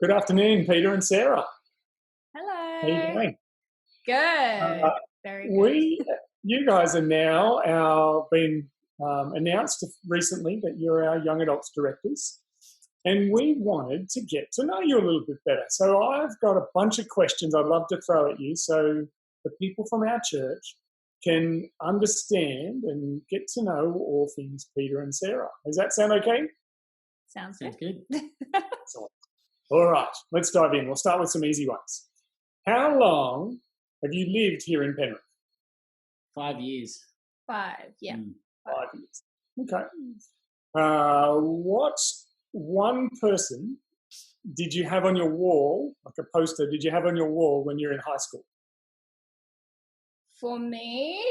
Good afternoon, Peter and Sarah. Hello. How are you doing? Good. Very good. You guys are now been announced recently that you're our young adults directors, and we wanted to get to know you a little bit better. So I've got a bunch of questions I'd love to throw at you, so the people from our church can understand and get to know all things Peter and Sarah. Does that sound okay? Sounds good. Excellent. All right, let's dive in. We'll start with some easy ones. How long have you lived here in Penrith? 5 years. 5, yeah. 5 years. Okay. What one person did you have on your wall, like a poster, did you have on your wall when you were in high school? For me,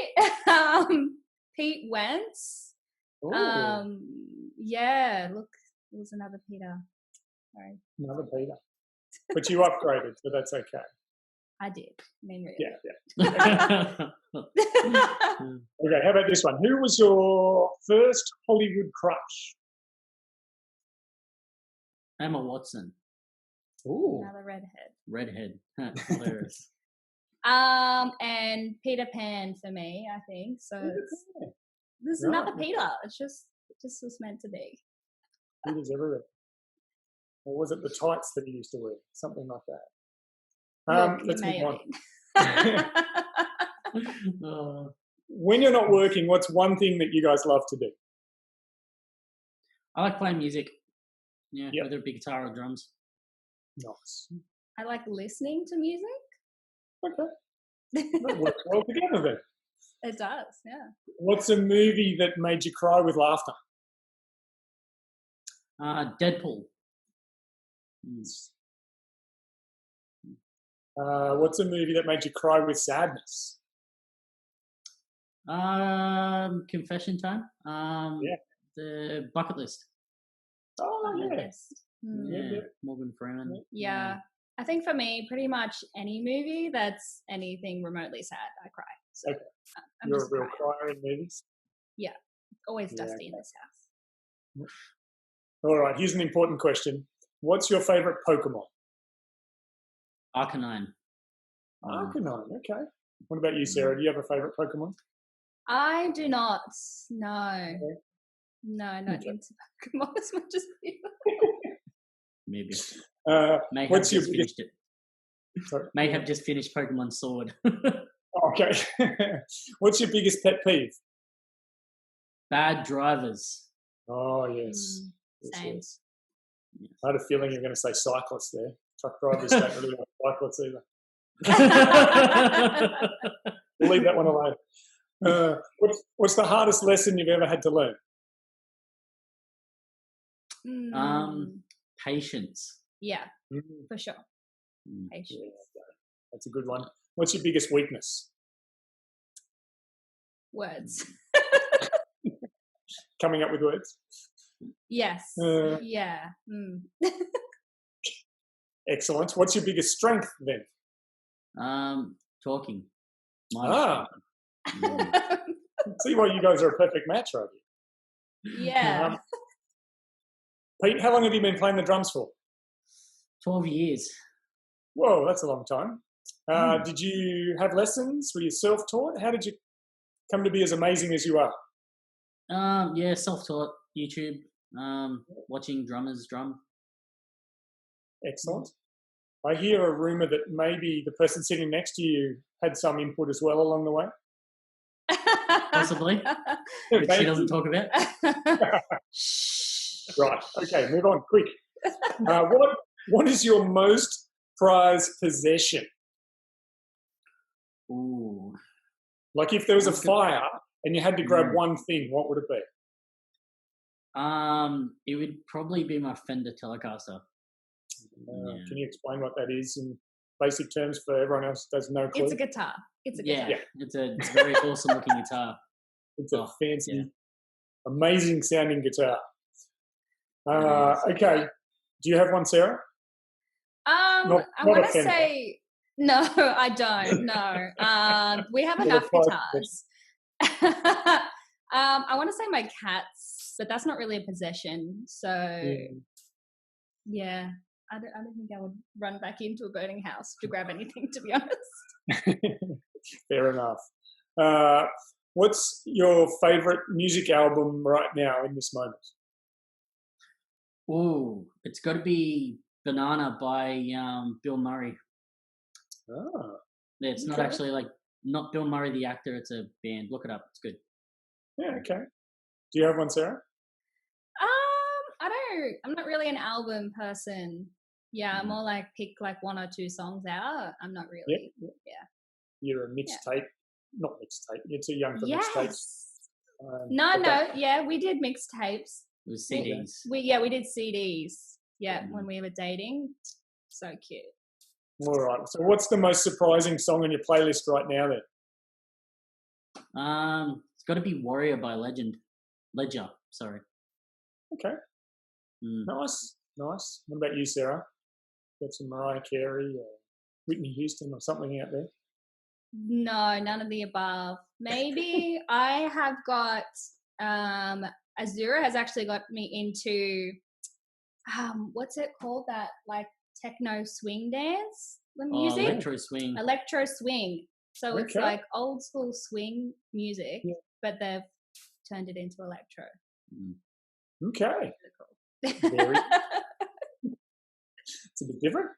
Pete Wentz. Ooh. Yeah, look, it was another Peter. Sorry. Another Peter. But you upgraded, so that's okay. I did. I mean, really. Yeah. Okay, how about this one? Who was your first Hollywood crush? Emma Watson. Ooh. Another redhead. Redhead. Hilarious. And Peter Pan for me, I think. So there's another Peter. It just was meant to be. Peter's everywhere. Or was it the tights that he used to wear? Something like that. Let's move on. When you're not working, what's one thing that you guys love to do? I like playing music. Yeah, whether it be guitar or drums. Nice. I like listening to music. Okay. That works well together then. It does, yeah. What's a movie that made you cry with laughter? Deadpool. What's a movie that made you cry with sadness? Confession Time. The Bucket List. Oh, Yes. Yeah, Morgan Freeman. Yeah. I think for me, pretty much any movie that's anything remotely sad, I cry. So Okay. I'm You're a just real crying. crier in movies? Yeah. Always dusty in this house. All right, here's an important question. What's your favourite Pokemon? Arcanine. Arcanine, okay. What about you, Sarah? Do you have a favourite Pokemon? I do not. No. Okay. No, not into Pokemon as much as you. Maybe. May have what's your just biggest... finished it. Sorry. May have just finished Pokemon Sword. Okay. What's your biggest pet peeve? Bad drivers. Oh, yes. Same. Yes. I had a feeling you were going to say cyclists there. Truck drivers don't really like cyclists either. We'll leave that one alone. What's the hardest lesson you've ever had to learn? Patience. Yeah, for sure. Patience. Yeah, that's a good one. What's your biggest weakness? Words. Coming up with words? Yes. Yeah. Excellent. What's your biggest strength then? Talking. See why you guys are a perfect match, right here. Yeah. Pete, how long have you been playing the drums for? 12 years. Whoa, that's a long time. Did you have lessons? Were you self-taught? How did you come to be as amazing as you are? Yeah, self-taught, YouTube, watching drummers drum. Excellent. I hear a rumour that maybe the person sitting next to you had some input as well along the way. Possibly. Which she doesn't talk about. Right. Okay, move on, quick. What is your most prized possession? Ooh. Like if there was a fire and you had to grab one thing, what would it be? It would probably be my Fender Telecaster. Can you explain what that is in basic terms for everyone else who does no clue? It's a guitar. It's a guitar. Yeah. It's a very awesome looking guitar. It's a fancy, amazing sounding guitar. Okay. Do you have one, Sarah? I want to say no, I don't. No. We have enough guitars. I want to say my cats, but that's not really a possession. So yeah, don't think I would run back into a burning house to grab anything, to be honest. Fair enough. What's your favourite music album right now in this moment? Ooh, it's got to be Banana by Bill Murray. Oh, Yeah, it's not actually not Bill Murray the actor. It's a band. Look it up. It's good. Yeah, okay. Do you have one, Sarah? I'm not really an album person. Yeah, I'm more like pick like one or two songs out. I'm not really. Yep. Yeah. You're a mixtape, not mixtape. You're too young for mixtapes. No. Yeah, we did mixtapes. It was CDs. We did CDs. Yeah, when we were dating. So cute. All right. So, what's the most surprising song on your playlist right now? Then. It's got to be Warrior by Ledger. Sorry. Okay. Nice. What about you, Sarah? Got some Mariah Carey or Whitney Houston or something out there? No, none of the above. Maybe I have got Azura has actually got me into what's it called, that like techno swing dance, the music? Electro swing. So it's like old school swing music, but they've turned it into electro. Okay. It's a bit different.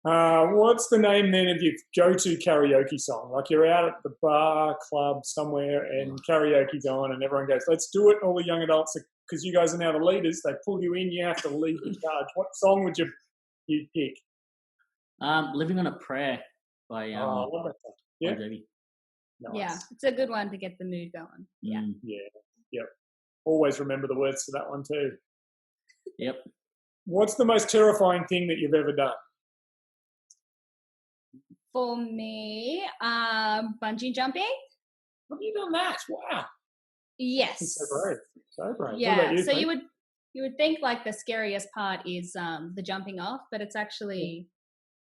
What's the name then of your go-to karaoke song? Like you're out at the bar, club, somewhere, and karaoke's on, and everyone goes, "Let's do it!" All the young adults, because you guys are now the leaders, they pull you in. You have to lead the charge. What song would you pick? "Living on a Prayer" by I love that song. Yeah. Nice. Yeah, it's a good one to get the mood going. Yeah. Yep. Always remember the words to that one too. Yep. What's the most terrifying thing that you've ever done? For me, bungee jumping. Have you done that? Wow. Yes. So brave. Yeah. What about you, so you would think like the scariest part is the jumping off, but it's actually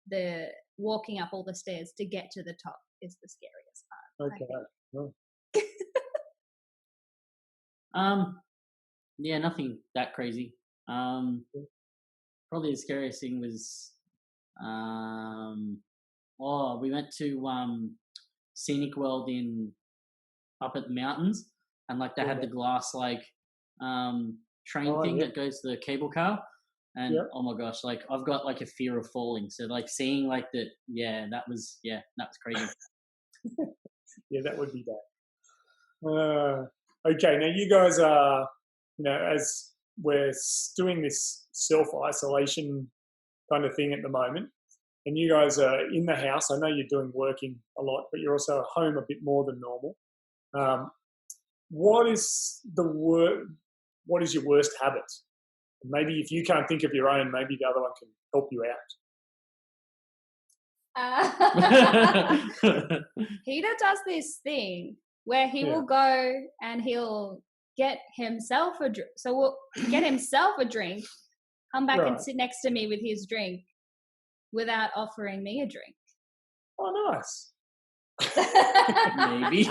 the walking up all the stairs to get to the top is the scariest part. Okay. Yeah, nothing that crazy. Probably the scariest thing was we went to Scenic World up at the mountains, and like they had the glass train thing that goes to the cable car, and oh my gosh, like I've got like a fear of falling, so like seeing like that, that was crazy. Yeah, that would be bad. Okay, now you guys are, as we're doing this self-isolation kind of thing at the moment, and you guys are in the house. I know you're working a lot, but you're also at home a bit more than normal. What is your worst habit? Maybe if you can't think of your own, maybe the other one can help you out. Peter does this thing where he will go and he'll get himself a drink. So we'll get himself a drink, come back and sit next to me with his drink without offering me a drink. Oh, nice. Maybe.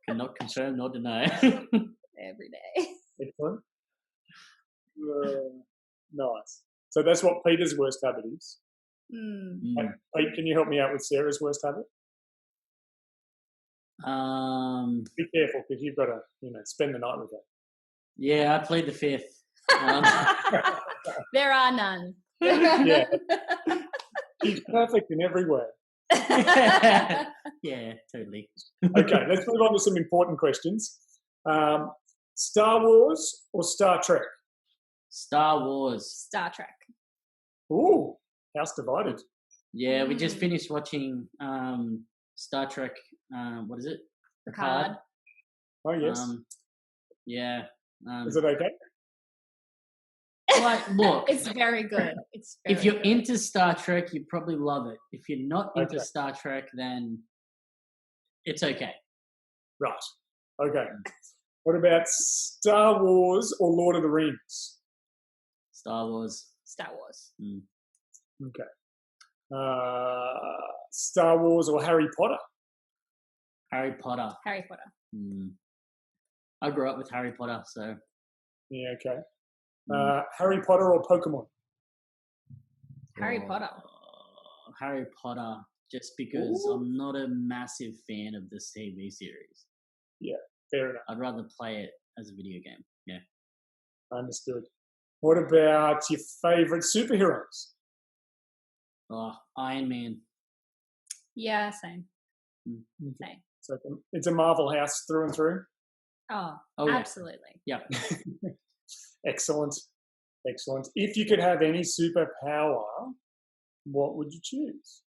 Cannot confirm nor deny. Every day. Excellent. Nice. So that's what Peter's worst habit is. Pete, can you help me out with Sarah's worst habit? Be careful because you've got to, spend the night with her. Yeah, I plead the fifth. There are none. Yeah. She's perfect in every way. Yeah, totally. Okay, let's move on to some important questions. Star Wars or Star Trek? Star Wars. Star Trek. Ooh, house divided. Yeah, we just finished watching Star Trek. What is it? Picard. Oh, yes. Yeah. Is it okay? Like, look, it's very good. If you're into Star Trek, you probably love it. If you're not into Star Trek, then it's okay. Right. Okay. What about Star Wars or Lord of the Rings? Star Wars. Star Wars. Okay. Star Wars or Harry Potter? Harry Potter. Harry Potter. I grew up with Harry Potter, so. Yeah, okay. Harry Potter or Pokemon? Harry Potter. Harry Potter, just because I'm not a massive fan of this TV series. Yeah, fair enough. I'd rather play it as a video game. Yeah. Understood. What about your favourite superheroes? Oh, Iron Man. Yeah, same. Okay. Same. So it's a Marvel house through and through. Oh, yeah. absolutely. Yeah. Excellent. Excellent. If you could have any superpower, what would you choose?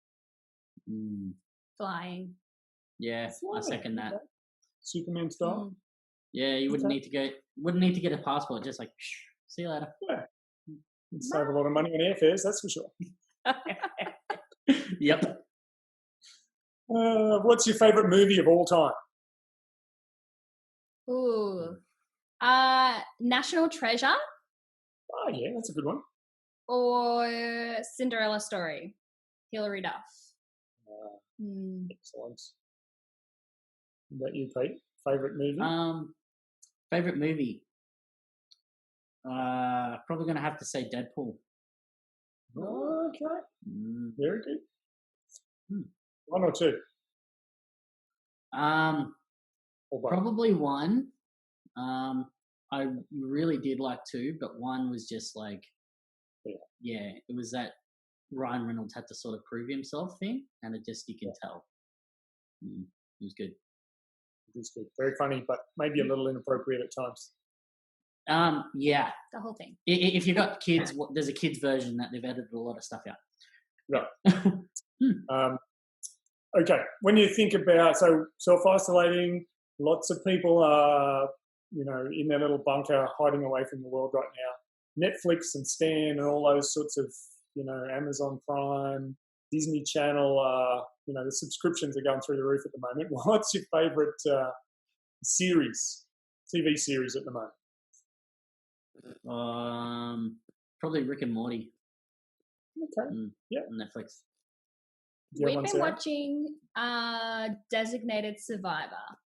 Flying. Yeah, I second that. Okay. Superman style. Yeah, you wouldn't need to go. Wouldn't need to get a passport. Just like, see you later. Yeah. You'd save a lot of money on airfares, that's for sure. Yep. What's your favourite movie of all time? Ooh. National Treasure Oh, yeah, that's a good one. or Cinderella Story? Hilary Duff. Excellent. What about you, Pete? Favourite movie? Favorite movie. Probably gonna have to say Deadpool. Okay. Very good. One or two? Or both? Probably one. I really did like two, but one was just like, yeah, it was that Ryan Reynolds had to sort of prove himself thing, and it just, you can tell. It was good. It was good. Very funny, but maybe a little inappropriate at times. Yeah. The whole thing. If you've got kids, there's a kids version that they've edited a lot of stuff out. Right. Okay. When you think about, so self-isolating, lots of people are, in their little bunker hiding away from the world right now. Netflix and Stan and all those sorts of, Amazon Prime, Disney Channel, the subscriptions are going through the roof at the moment. What's your favourite TV series at the moment? Probably Rick and Morty. Okay. Yeah. On Netflix. We've been watching Designated Survivor.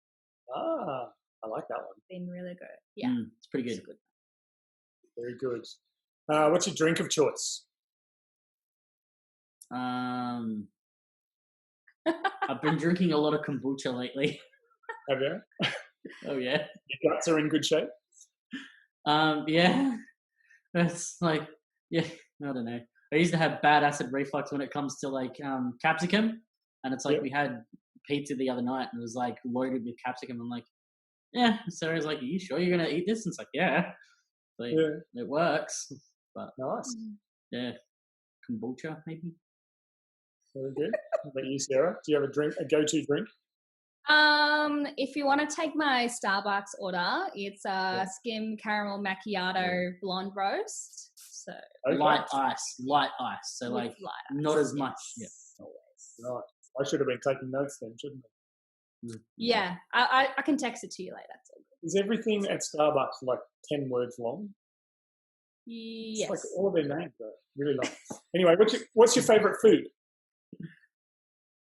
I like that one. Been really good. Yeah. It's pretty good. Very good. What's your drink of choice? I've been drinking a lot of kombucha lately. Have you? Oh yeah. Your guts are in good shape? Yeah. That's like, yeah, I don't know. I used to have bad acid reflux when it comes to like capsicum, and it's like we had pizza the other night and it was like loaded with capsicum. I'm like, yeah. Sarah's like, are you sure you're gonna eat this? And it's like, yeah. Like, it works. But nice. Yeah, kombucha maybe. Very good. How about you, Sarah? Do you have a go-to drink? If you want to take my Starbucks order, it's a skim caramel macchiato blonde roast. So light ice. So like not as much. Yeah. Right. I should have been taking notes then, shouldn't I? Yeah, I can text it to you later. Is everything at Starbucks like 10 words long? Yes. It's like all of their names are really long. Anyway, what's your favourite food?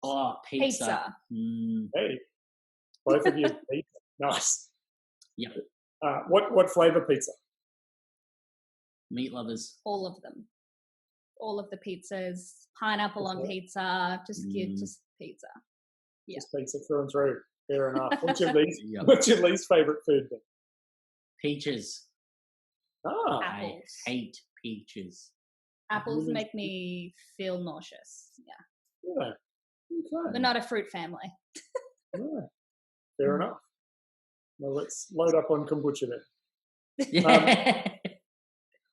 Oh, pizza. Hey, both of you pizza. Nice. Yeah. What flavour pizza? Meat lovers. All of them. All of the pizzas. Pineapple on pizza. Just pizza. Yeah. Just pizza through and through. Fair enough. What's your least favourite food then? Peaches. Apples. I hate peaches. Apples make me feel nauseous. Yeah. Okay. We're not a fruit family. Fair enough. Well, let's load up on kombucha then. Yeah.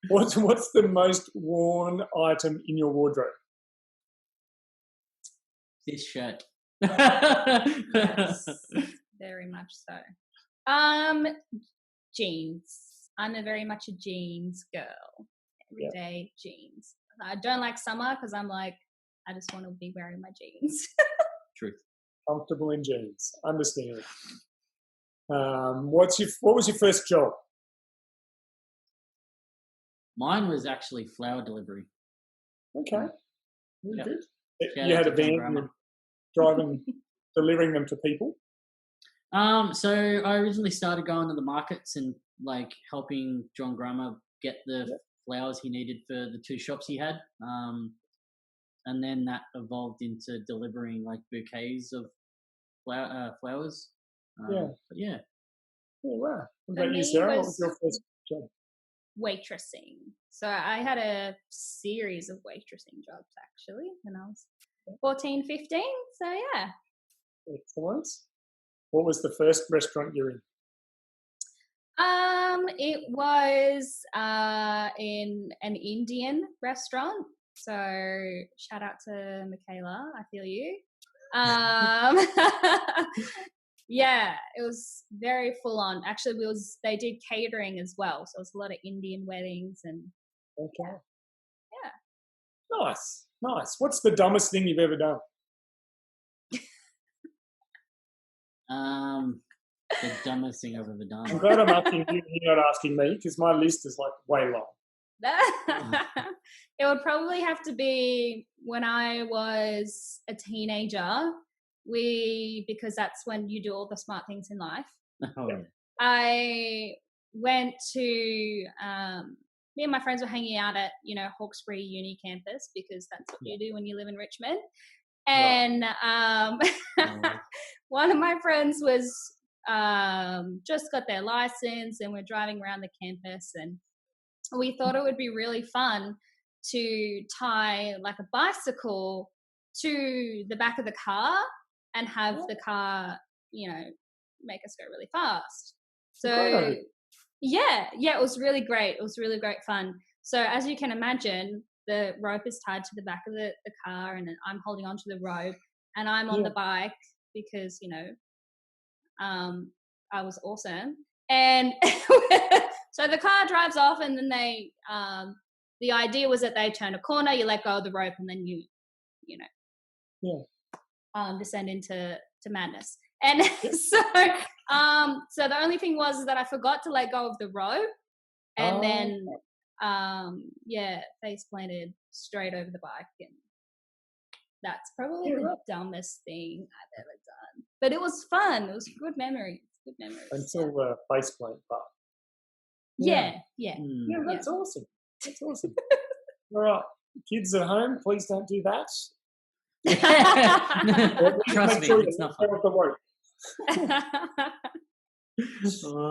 What's the most worn item in your wardrobe? This shirt. Yes, very much so. Jeans. I'm very much a jeans girl. Everyday jeans. I don't like summer because I'm like, I just want to be wearing my jeans. Truth. Comfortable in jeans. Understand. What was your first job? Mine was actually flower delivery. Okay. Very good. Shout You out had a to John van Grummer. driving, delivering them to people? So I originally started going to the markets and like helping John Grummer get the flowers he needed for the two shops he had. and then that evolved into delivering like bouquets of flowers. Yeah. But yeah. Yeah, wow. What For about you, me Sarah? What was was your first job? waitressing. So I had a series of waitressing jobs actually when I was 14, 15. So yeah. Excellent. What was the first restaurant you're in? It was in an Indian restaurant. So shout out to Michaela, I feel you. Yeah, it was very full on. Actually, they did catering as well, so it was a lot of Indian weddings and Okay. yeah. Nice. What's the dumbest thing you've ever done? The dumbest thing I've ever done. I'm glad I'm asking you, you're not asking me, because my list is like way long. It would probably have to be when I was a teenager. Because that's when you do all the smart things in life. Oh, yeah. I went to me and my friends were hanging out at Hawkesbury Uni campus, because that's what you do when you live in Richmond. And one of my friends was just got their license, and we're driving around the campus, and we thought it would be really fun to tie like a bicycle to the back of the car and have the car, make us go really fast. So yeah, it was really great. It was really great fun. So as you can imagine, the rope is tied to the back of the car, and I'm holding onto the rope, and I'm on the bike because, I was awesome. And so the car drives off, and then the idea was that they turn a corner, you let go of the rope, and then you descend into madness. And so the only thing was that I forgot to let go of the rope, and then face planted straight over the bike, and that's probably the dumbest thing I've ever done. But it was fun. It was good memories. Until the face plant part. Yeah, that's awesome. All right, kids at home, please don't do that. Trust me, it's not fun.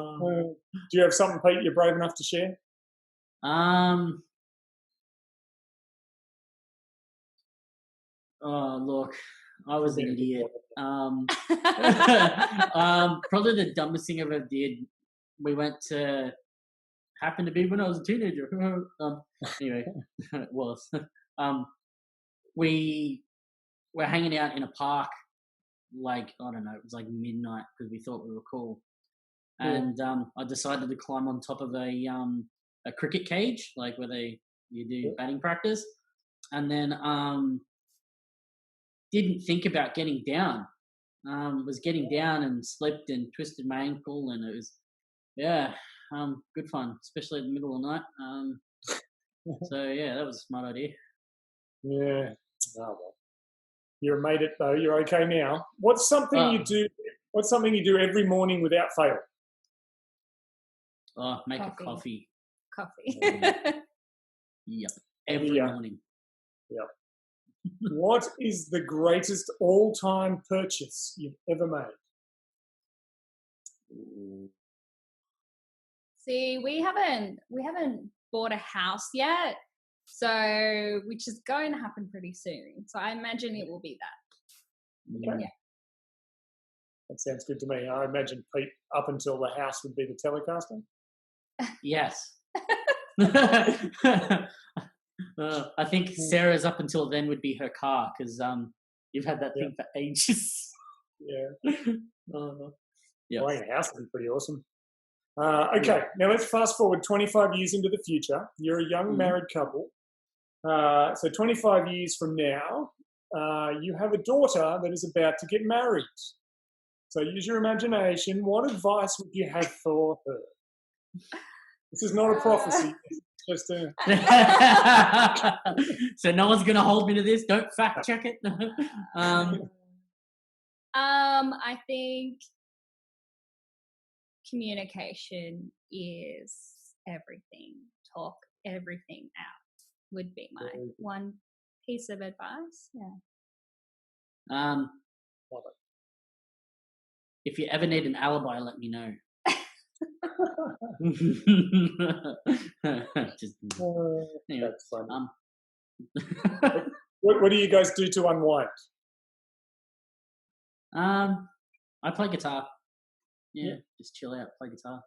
Do you have something, Pete, you're brave enough to share? Oh, look, I was an idiot. Probably the dumbest thing I ever did. We went to, happened to be when I was a teenager. Anyway, it was. We were hanging out in a park, like, I don't know, it was like midnight because we thought we were cool. And I decided to climb on top of a cricket cage, like where you do batting practice. And then didn't think about getting down. Was getting down and slipped and twisted my ankle, and it was, good fun, especially in the middle of the night. So yeah, that was a smart idea. Yeah. Oh, well. You made it though. You're okay now. What's something you do? What's something you do every morning without fail? Make a coffee. Coffee. Yep. Every morning. Yep. What is the greatest all-time purchase you've ever made? See, we haven't bought a house yet, so which is going to happen pretty soon. So I imagine it will be that. Okay. Yeah. That sounds good to me. I imagine Pete, up until the house, would be the Telecaster. Yes. I think Sarah's up until then would be her car, because you've had that thing for ages. Yeah. Yeah. Buying a house would be pretty awesome. Okay, now let's fast forward 25 years into the future. You're a young married couple. So 25 years from now, you have a daughter that is about to get married. So use your imagination. What advice would you have for her? This is not a prophecy. It's just a... So no one's going to hold me to this. Don't fact check it. I think communication is everything. Talk everything out would be my one piece of advice. Yeah. Love it. If you ever need an alibi, let me know. Just, anyway, That's funny. What do you guys do to unwind? I play guitar. Yeah, just chill out, play guitar.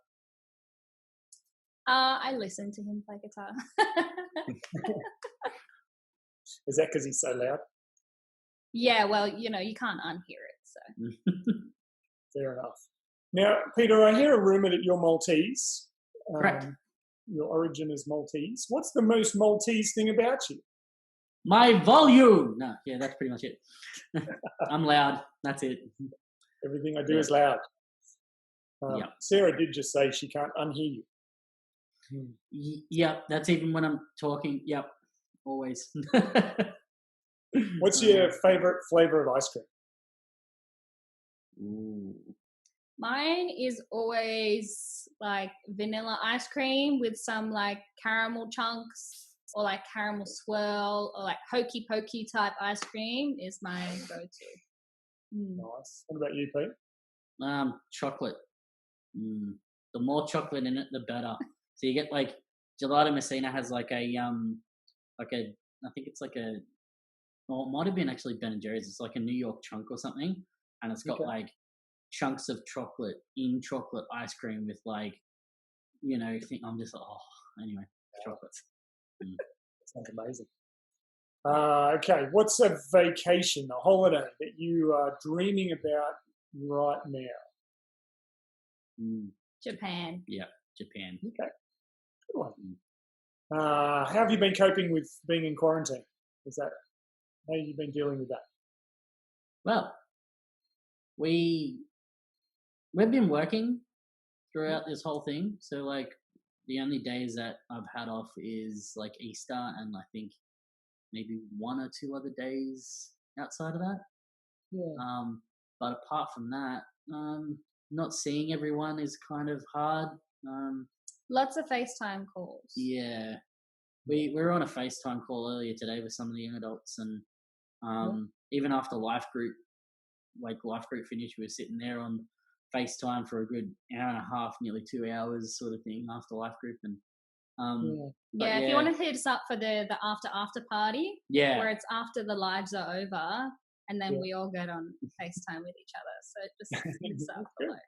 I listen to him play guitar. Is that because he's so loud? Yeah, well, you can't unhear it, so. Fair enough. Now, Peter, I hear a rumour that you're Maltese. Correct. Your origin is Maltese. What's the most Maltese thing about you? My volume. No, yeah, that's pretty much it. I'm loud. That's it. Everything I do is loud. Yep. Sarah did just say she can't unhear you. Yep, that's even when I'm talking. Yep, always. What's your favourite flavour of ice cream? Ooh. Mine is always like vanilla ice cream with some like caramel chunks or like caramel swirl or like hokey pokey type ice cream is my go-to. Nice. What about you, Pete? Chocolate. The more chocolate in it, the better. So you get like Gelato Messina has like a I think it's like a, well, it might have been actually Ben and Jerry's. It's like a New York chunk or something, and it's got like chunks of chocolate in chocolate ice cream with like, I'm just like, anyway, chocolates. Sounds amazing. Okay, what's a vacation, a holiday that you are dreaming about right now? Japan. Yeah, Japan. Okay, good one. How have you been coping with being in quarantine? How have you been dealing with that? Well, we've been working throughout this whole thing. So like the only days that I've had off is like Easter and I think maybe 1 or 2 other days outside of that. Yeah. But apart from that, not seeing everyone is kind of hard. Lots of FaceTime calls. Yeah. We were on a FaceTime call earlier today with some of the young adults, and even after life group finished, we were sitting there on FaceTime for a good hour and a half, nearly 2 hours sort of thing after life group. And if you want to hit us up for the after party, where it's after the lives are over, and then we all get on FaceTime with each other. So just hit us up below.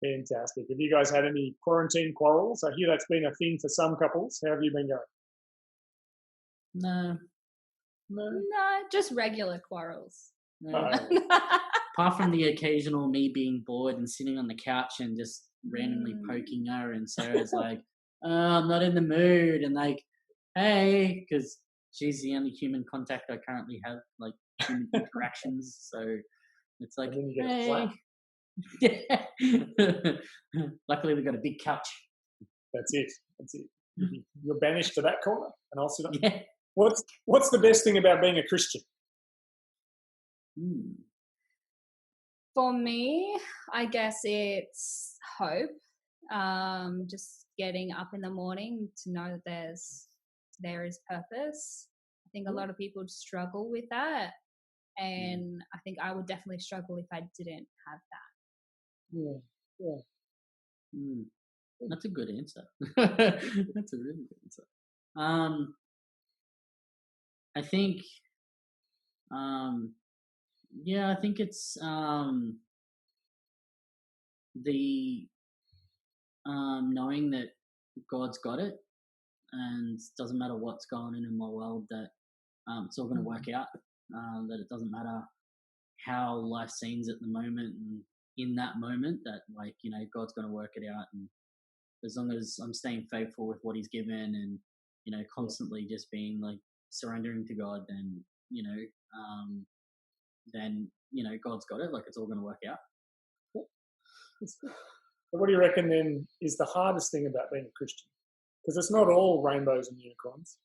Fantastic. Have you guys had any quarantine quarrels? I hear that's been a thing for some couples. How have you been going? No, just regular quarrels. No. Apart from the occasional me being bored and sitting on the couch and just randomly poking her, and Sarah's like, I'm not in the mood, and like, hey, because she's the only human contact I currently have, like human interactions. So it's like, hey. Luckily, we've got a big couch. That's it. You're banished to that corner, and I'll sit on. Yeah. What's the best thing about being a Christian? For me, I guess it's hope. Just getting up in the morning to know that there is purpose. I think a lot of people struggle with that, and I think I would definitely struggle if I didn't have that. Yeah. That's a good answer. That's a really good answer. I think, I think it's the knowing that God's got it, and it doesn't matter what's going on in my world, that it's all going to work out. That it doesn't matter how life seems at the moment, and in that moment, that God's going to work it out, and as long as I'm staying faithful with what He's given, and constantly just being like surrendering to God, then God's got it. Like, it's all going to work out. So what do you reckon then is the hardest thing about being a Christian? Because it's not all rainbows and unicorns.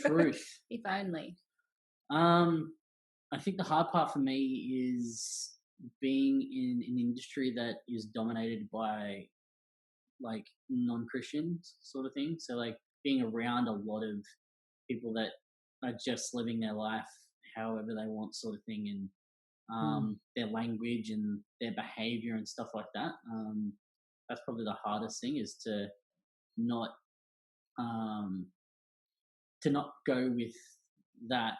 Truth. If only. I think the hard part for me is being in an industry that is dominated by like non-Christians sort of thing. So like being around a lot of people that are just living their life however they want, sort of thing, and their language and their behavior and stuff like that. That's probably the hardest thing, is to not go with that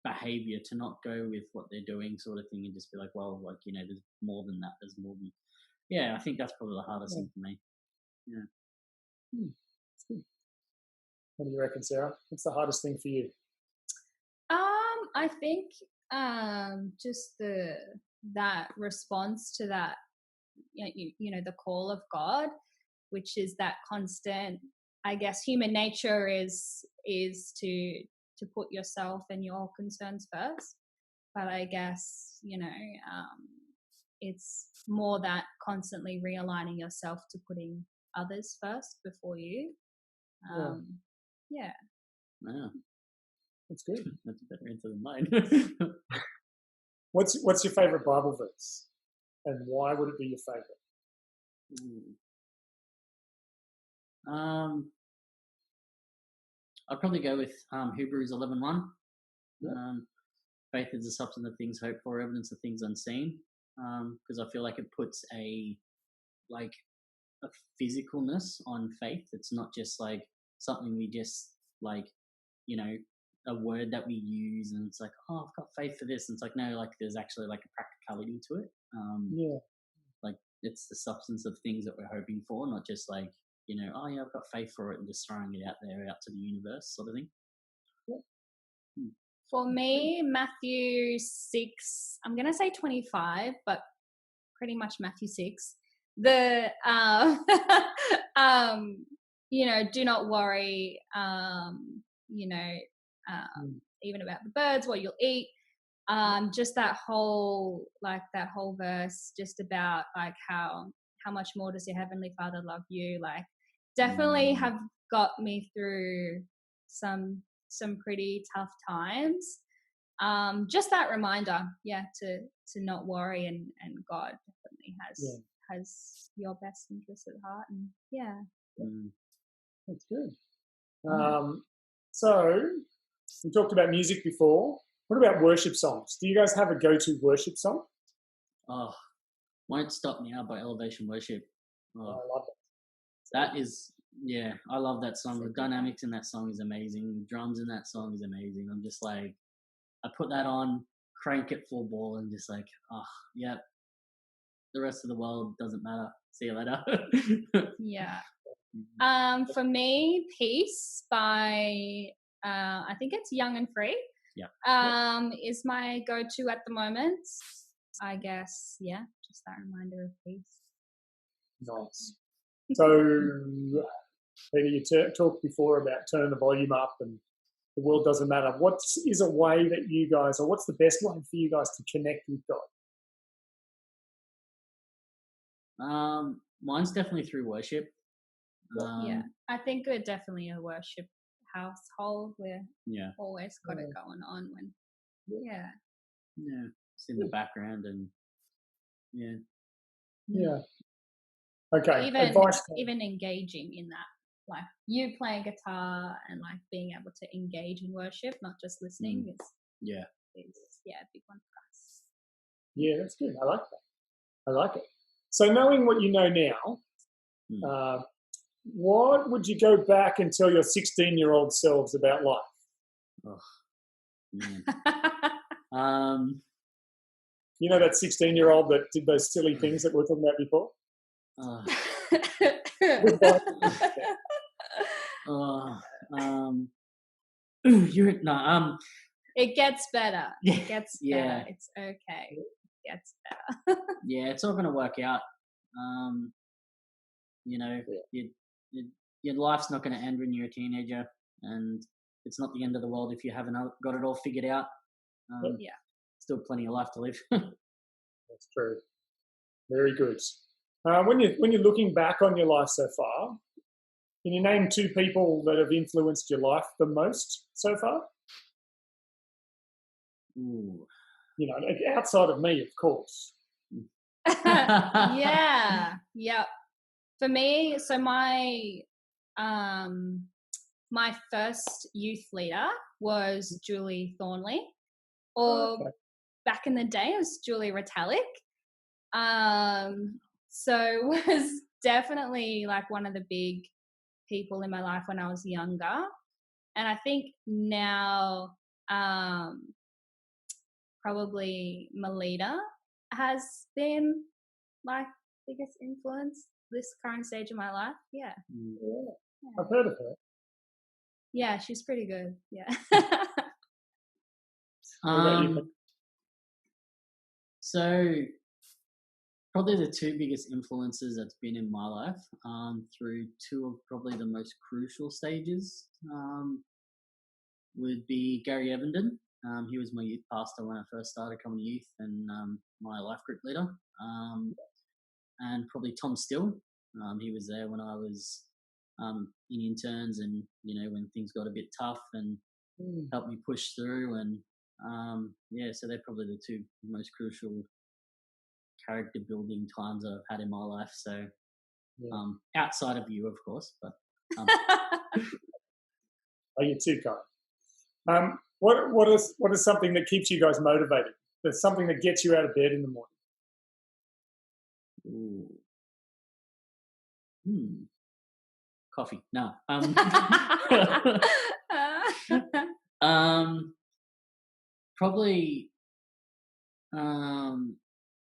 behavior, to not go with what they're doing, sort of thing, and just be like, well, like, you know, there's more than that. There's more than. Yeah, I think that's probably the hardest thing for me. Yeah. What do you reckon, Sarah? What's the hardest thing for you? I think just that response to that, you know, the call of God, which is that constant. I guess human nature is to put yourself and your concerns first, but I guess, you know, it's more that constantly realigning yourself to putting others first before you. Yeah. Wow. That's good. That's a better answer than mine. What's your favorite Bible verse, and why would it be your favorite? I'd probably go with Hebrews 11:1. Faith is the substance of things hoped for, evidence of things unseen. Because I feel like it puts a physicalness on faith. It's not just like something we just like, you know, a word that we use and it's like, oh, I've got faith for this. And it's like, no, like there's actually like a practicality to it. Like it's the substance of things that we're hoping for, not just like, you know, oh yeah, I've got faith for it and just throwing it out there, out to the universe, sort of thing. For me, Matthew 6, I'm going to say 25, but pretty much Matthew 6. The, you know, do not worry, you know, even about the birds, what you'll eat. Just that whole verse, just about like how much more does your Heavenly Father love you? Like, definitely have got me through some pretty tough times. Just that reminder, to not worry, and God definitely has your best interest at heart, and That's good. So we talked about music before. What about worship songs? Do you guys have a go-to worship song? Oh, Won't Stop Now by Elevation Worship. Oh, I love it. That is, yeah, I love that song. The dynamics in that song is amazing. The drums in that song is amazing. I'm just like, I put that on, crank it full ball, and just like, oh, yeah, the rest of the world doesn't matter. See you later. Yeah. For me, Peace by, I think it's Young and Free. Yeah. Yep. Is my go-to at the moment. I guess, just that reminder of peace. Nice. So, Peter, you talked before about turning the volume up and the world doesn't matter. What is a way that you guys, or what's the best way for you guys to connect with God? Mine's definitely through worship. I think we're definitely a worship household. We're always got it going on when, it's in the background and Okay. Even engaging in that, like you playing guitar and like being able to engage in worship, not just listening, is a big one for us. Yeah, that's good. I like it. So knowing what you know now, what would you go back and tell your 16-year-old selves about life? Oh, man. You know that 16-year-old that did those silly things that we were talking about before? It gets better. It gets better. It's okay. It gets better. It's all going to work out. You know, your life's not going to end when you're a teenager, and it's not the end of the world if you haven't got it all figured out. Still plenty of life to live. That's true. Very good. When you're looking back on your life so far, can you name 2 people that have influenced your life the most so far? Ooh. You know, outside of me, of course. Yep. For me, so my my first youth leader was Julie Thornley, or back in the day it was Julie Retallick. So was definitely like one of the big people in my life when I was younger. And I think now probably Melita has been my biggest influence this current stage of my life. Yeah. I've heard of her. Yeah, she's pretty good. Yeah. So probably the two biggest influences that's been in my life through two of probably the most crucial stages would be Gary Evenden. He was my youth pastor when I first started coming to youth and my life group leader. And probably Tom Still. He was there when I was in interns and, when things got a bit tough and helped me push through. And so they're probably the two most crucial character building times I've had in my life. So outside of you, of course, but you're too kind. What is something that keeps you guys motivated? There's something that gets you out of bed in the morning. Coffee. No. Probably.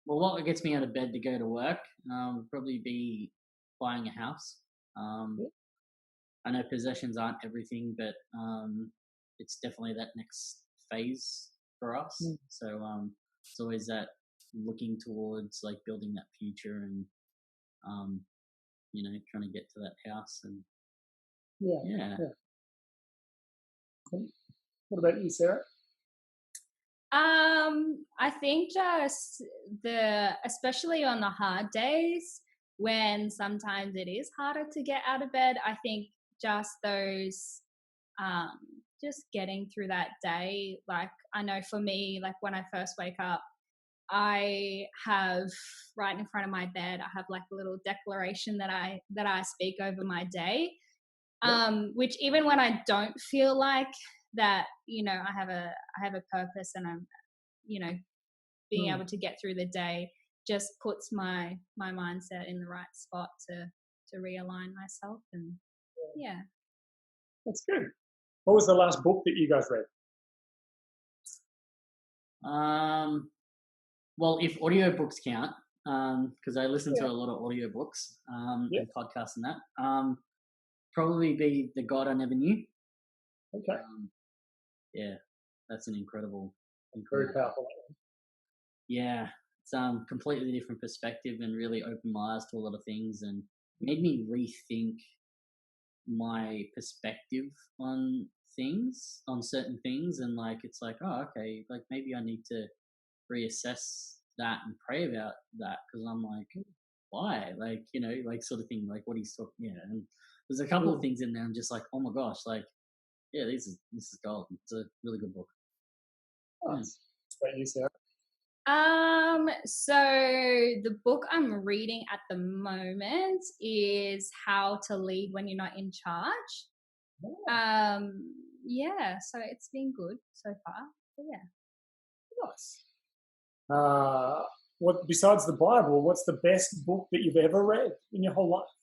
Well, what gets me out of bed to go to work would probably be buying a house. I know possessions aren't everything, but it's definitely that next phase for us. So it's always that looking towards like building that future and trying to get to that house and yeah. What about you, Sarah? I think just especially on the hard days when sometimes it is harder to get out of bed, I think just those, just getting through that day. Like I know for me, like when I first wake up, I have right in front of my bed, I have like a little declaration that I speak over my day. Which even when I don't feel like that, I have a purpose and I'm, being able to get through the day just puts my mindset in the right spot to realign myself. And yeah. That's good. What was the last book that you guys read? Well, if audiobooks count, because I listen to a lot of audiobooks and podcasts and that, probably be The God I Never Knew. Okay. That's an incredible. Very powerful. Yeah, it's completely different perspective and really opened my eyes to a lot of things and made me rethink my perspective on things, on certain things, and like it's like, oh, okay, like maybe I need to reassess that and pray about that because I'm like, why? Like, like sort of thing, like what he's talking. Yeah, and there's a couple of things in there. I'm just like, oh my gosh, like, yeah, this is gold. It's a really good book. Nice. What about you, Sarah? So the book I'm reading at the moment is How to Lead When You're Not in Charge. So it's been good so far. But yeah. Nice. What besides the Bible, what's the best book that you've ever read in your whole life?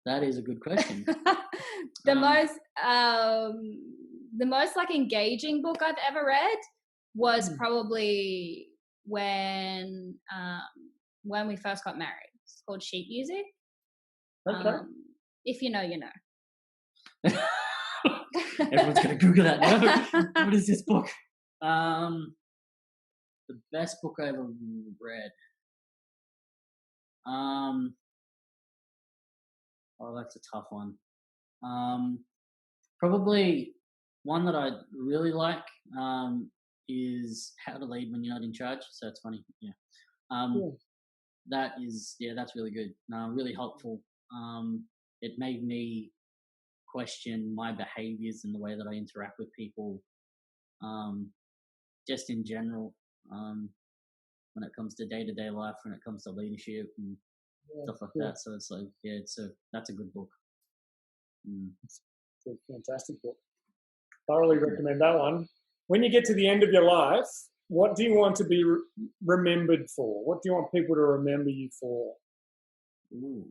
That is a good question. The most like engaging book I've ever read was probably when we first got married. It's called Sheet Music. Okay. If you know, you know. Everyone's gonna Google that now. What is this book? The best book I ever read. Oh, that's a tough one. Probably one that I really like is How to Lead When You're Not in Charge. So it's funny, That is, that's really good. Really helpful. It made me question my behaviors and the way that I interact with people, just in general, when it comes to day-to-day life, when it comes to leadership and stuff like that. So it's like, yeah, that's a good book. It's a fantastic book. Thoroughly recommend that one. When you get to the end of your life, what do you want to be remembered for? What do you want people to remember you for? Ooh.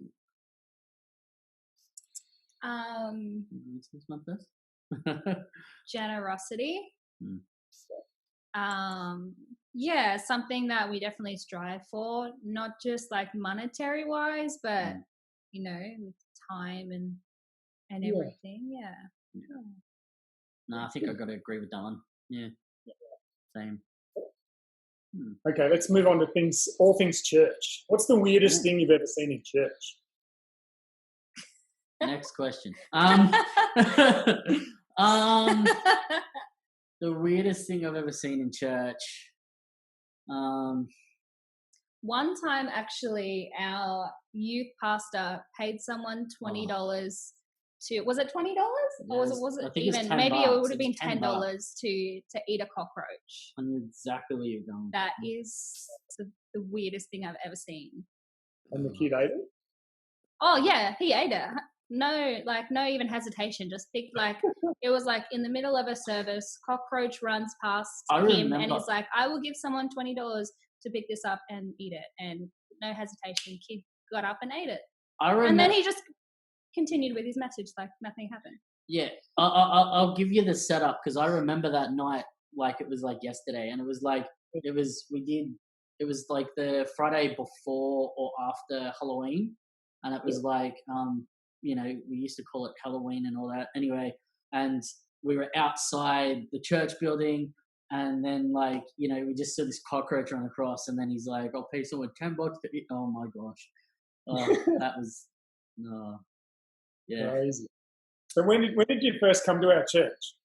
This is my best. Generosity. Mm. Something that we definitely strive for, not just like monetary wise, but with time and everything. No, I think I've got to agree with that one. Yeah. Same. Okay, let's move on to all things church. What's the weirdest thing you've ever seen in church? Next question. The weirdest thing I've ever seen in church. One time, actually, our youth pastor paid someone $20 to. Was it $20? Or was it even? Maybe it would have been $10 to eat a cockroach. I knew exactly where you're going. That is the weirdest thing I've ever seen. And the kid ate it? Oh yeah, he ate it. No even hesitation. Just pick it was like in the middle of a service, cockroach runs past him and he's like, I will give someone $20 to pick this up and eat it. And no hesitation, kid got up and ate it. And then he just continued with his message like nothing happened. Yeah, I'll give you the setup because I remember that night like it was like yesterday, and it was like it was like the Friday before or after Halloween, and it was like we used to call it Halloween and all that. Anyway, and we were outside the church building, and then we just saw this cockroach run across, and then he's like, "I'll pay someone $10 to eat." Oh my gosh, that was no, yeah. Crazy. So when did you first come to our church?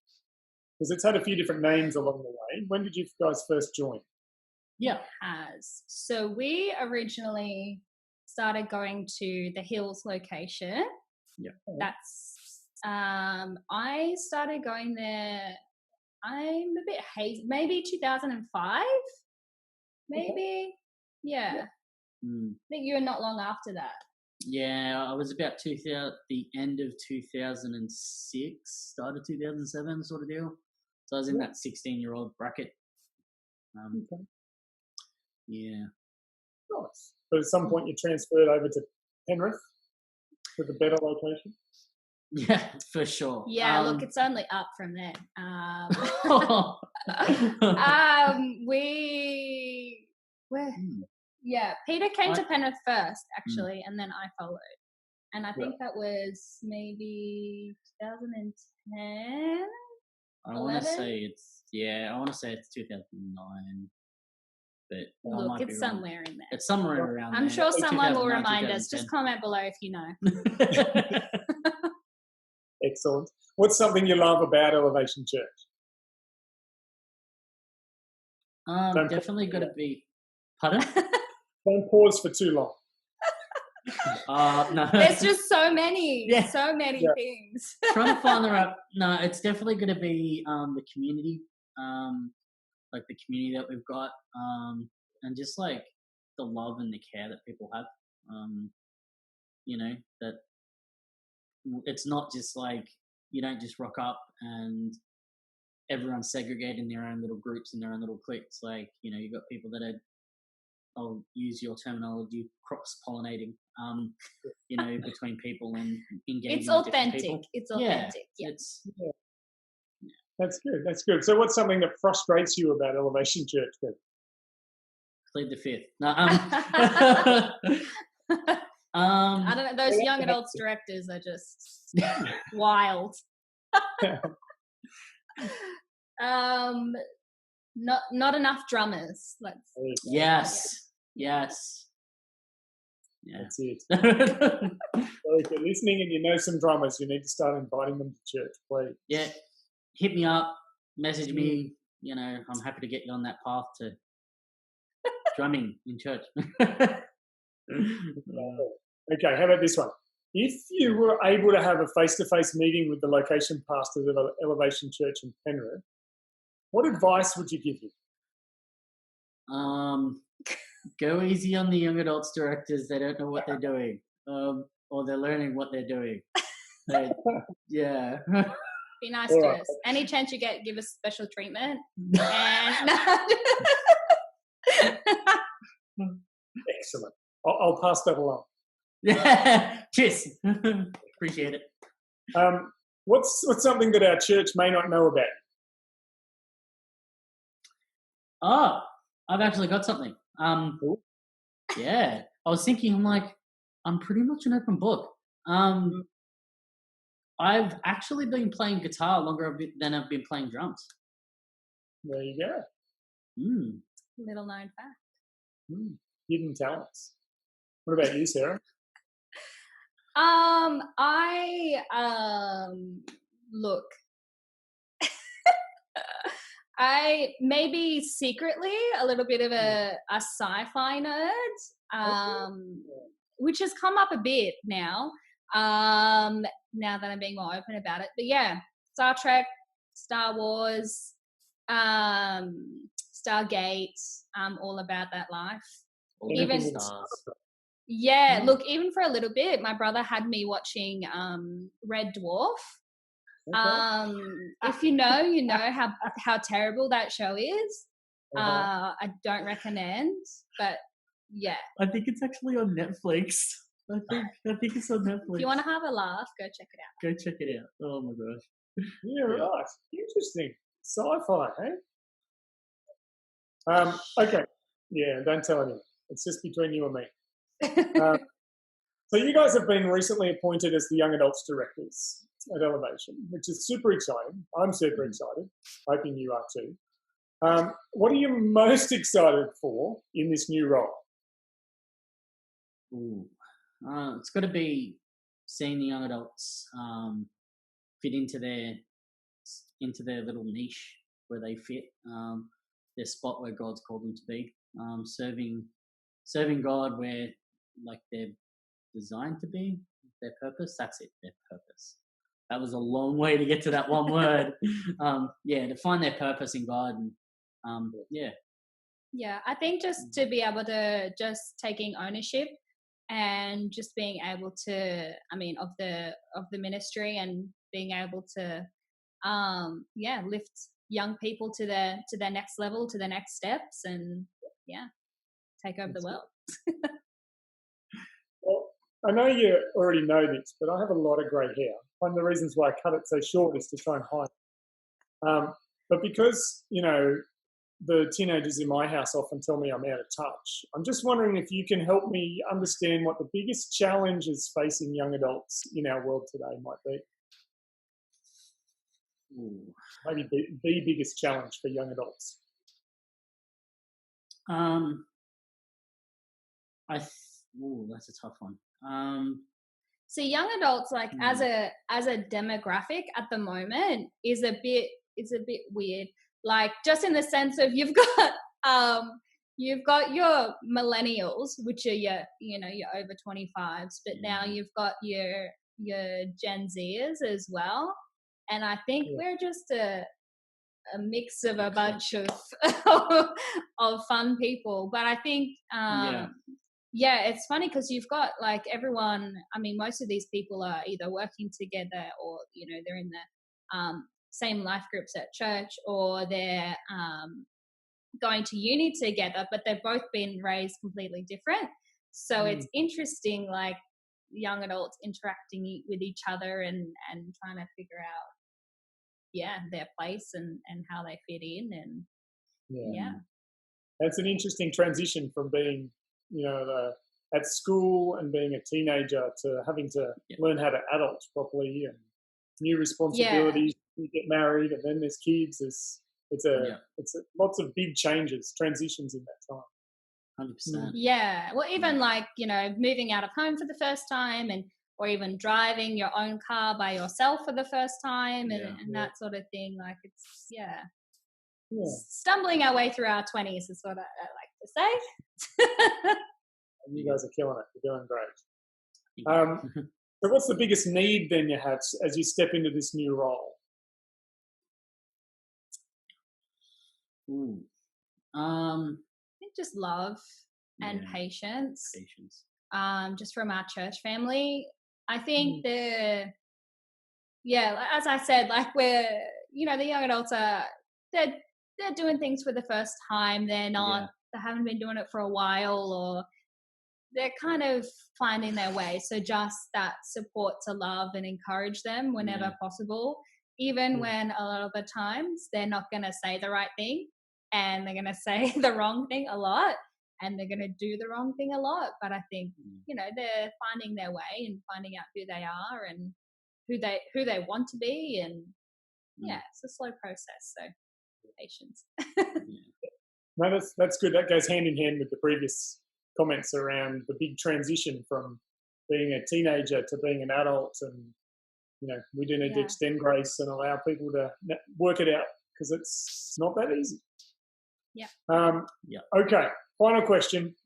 Because it's had a few different names along the way. When did you guys first join? Yeah, so we originally started going to the Hills location. Yeah, that's I started going there. I'm a bit hazy, maybe 2005, maybe. Okay. Yeah. I think you were not long after that. Yeah, I was about the end of 2006, start of 2007 sort of deal. So I was in that 16-year-old bracket. Okay. Yeah. Nice. But at some point you transferred over to Penrith for the better location? Yeah, for sure. Yeah, look, it's only up from there. Peter came to Penrith first, actually, and then I followed. And I think that was maybe 2010. I want to say it's 2009. But look, it's somewhere in there. It's somewhere around there. I'm sure someone will remind us. Just comment below if you know. Excellent. What's something you love about Elevation Church? Definitely got to be. Pardon? Don't pause for too long. No. There's just so many things. Trying to find the right. No, it's definitely going to be the community, like the community that we've got, and just like the love and the care that people have. That it's not just like you don't just rock up and everyone's segregated in their own little groups and their own little cliques. Like you've got people that are, I'll use your terminology, cross-pollinating, between people and engaging. It's authentic. It's authentic. Yeah. That's good. That's good. So what's something that frustrates you about Elevation Church then? Plead the fifth. No, I don't know. Those young adults directors are just wild. Not enough drummers. Yes. Yeah. That's it. So if you're listening and you know some drummers, you need to start inviting them to church, please. Yeah. Hit me up, message me. I'm happy to get you on that path to drumming in church. Okay, how about this one? If you were able to have a face-to-face meeting with the location pastors of Elevation Church in Penrith, what advice would you give him? go easy on the young adults directors. They don't know what they're doing, or they're learning what they're doing. Yeah. Be nice All to right. us. Any chance you get, give us special treatment. And Excellent. I'll pass that along. Yeah. Cheers. Appreciate it. What's something that our church may not know about? Oh, I've actually got something. Cool. Yeah. I was thinking, I'm like, I'm pretty much an open book. I've actually been playing guitar longer than I've been playing drums. There you go. little known fact. Hidden talents. What about you, Sarah? Look, I maybe secretly a little bit of a sci-fi nerd, which has come up a bit now. Now that I'm being more open about it, but yeah, Star Trek, Star Wars, Stargate. I'm all about that life. Even stars. yeah, look, even for a little bit, my brother had me watching Red Dwarf. If you know how terrible that show is. I don't recommend, but yeah. I think it's actually on Netflix. I think it's on Netflix. If you want to have a laugh, go check it out. Go check it out. Oh my gosh. Yeah, right. Interesting. Sci-fi, hey? Okay. Yeah, don't tell anyone. It's just between you and me. So you guys have been recently appointed as the Young Adults Directors at Elevation, which is super exciting. I'm super excited, hoping you are too. What are you most excited for in this new role? It's got to be seeing the young adults fit into their little niche where they fit, their spot where God's called them to be, serving God where like they're designed to be, their purpose. That's it, their purpose. That was a long way to get to that one word. To find their purpose in God, and Yeah, I think just to be able to just taking ownership and just being able to, of the ministry, and being able to, lift young people to their next level, to their next steps, and take over the world. Well, I know you already know this, but I have a lot of grey hair. One of the reasons why I cut it so short is to try and hide. But because, the teenagers in my house often tell me I'm out of touch, I'm just wondering if you can help me understand what the biggest challenges facing young adults in our world today might be. Maybe the biggest challenge for young adults. That's a tough one. So young adults, like as a demographic at the moment, is a bit weird. Like just in the sense of you've got your millennials, which are your over 25s, but now you've got your Gen Zers as well, and I think we're just a mix of a bunch of of fun people. But I think it's funny because you've got like everyone. Most of these people are either working together, or they're in the same life groups at church, or they're going to uni together, but they've both been raised completely different. So it's interesting, like young adults interacting with each other and trying to figure out their place and how they fit in. And that's an interesting transition from being at school and being a teenager to having to learn how to adult properly, and new responsibilities. You get married, and then there's kids. It's lots of big changes, transitions in that time. 100%. Yeah. Well, even like moving out of home for the first time, or even driving your own car by yourself for the first time, and that sort of thing. Like it's stumbling our way through our 20s is what I like to say. You guys are killing it. You're doing great. So what's the biggest need then you have as you step into this new role? I think just love. and Yeah. patience. Patience. Just from our church family. I think as I said, like we're, the young adults they're doing things for the first time. They haven't been doing it for a while, or they're kind of finding their way. So just that support to love and encourage them whenever possible, even when a lot of the times they're not going to say the right thing and they're going to say the wrong thing a lot and they're going to do the wrong thing a lot. But I think, they're finding their way and finding out who they are and who they want to be. And it's a slow process. So patience. No, that's good. That goes hand in hand with the previous comments around the big transition from being a teenager to being an adult, and we do need to extend grace and allow people to work it out, because it's not that easy. Okay, final question.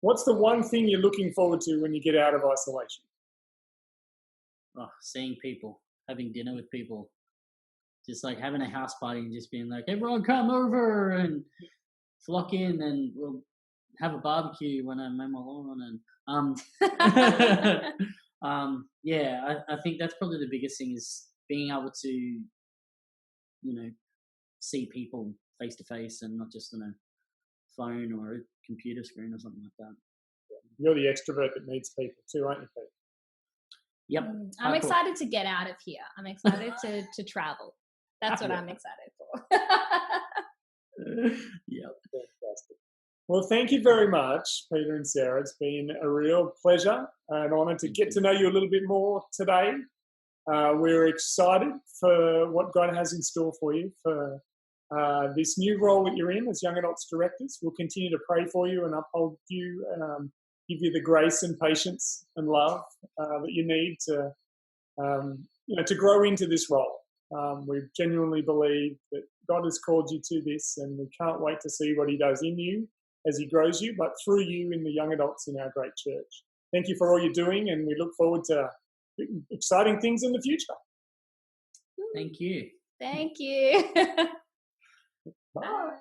What's the one thing you're looking forward to when you get out of isolation? Seeing people, having dinner with people, just like having a house party and just being like, everyone come over and flock in and we'll have a barbecue when I mow my lawn. And I think that's probably the biggest thing, is being able to, see people face to face and not just on a phone or a computer screen or something like that. You're the extrovert that needs people too, aren't you, Pete? Yep. I'm excited to get out of here. I'm excited to travel. That's what I'm excited for. Yep. Fantastic. Well, thank you very much, Peter and Sarah. It's been a real pleasure and honour to get to know you a little bit more today. We're excited for what God has in store for you for this new role that you're in as young adults directors. We'll continue to pray for you and uphold you, give you the grace and patience and love that you need to grow into this role. We genuinely believe that God has called you to this, and we can't wait to see what He does in you as He grows you, but through you in the young adults in our great church. Thank you for all you're doing, and we look forward to exciting things in the future. Thank you. Thank you. Bye.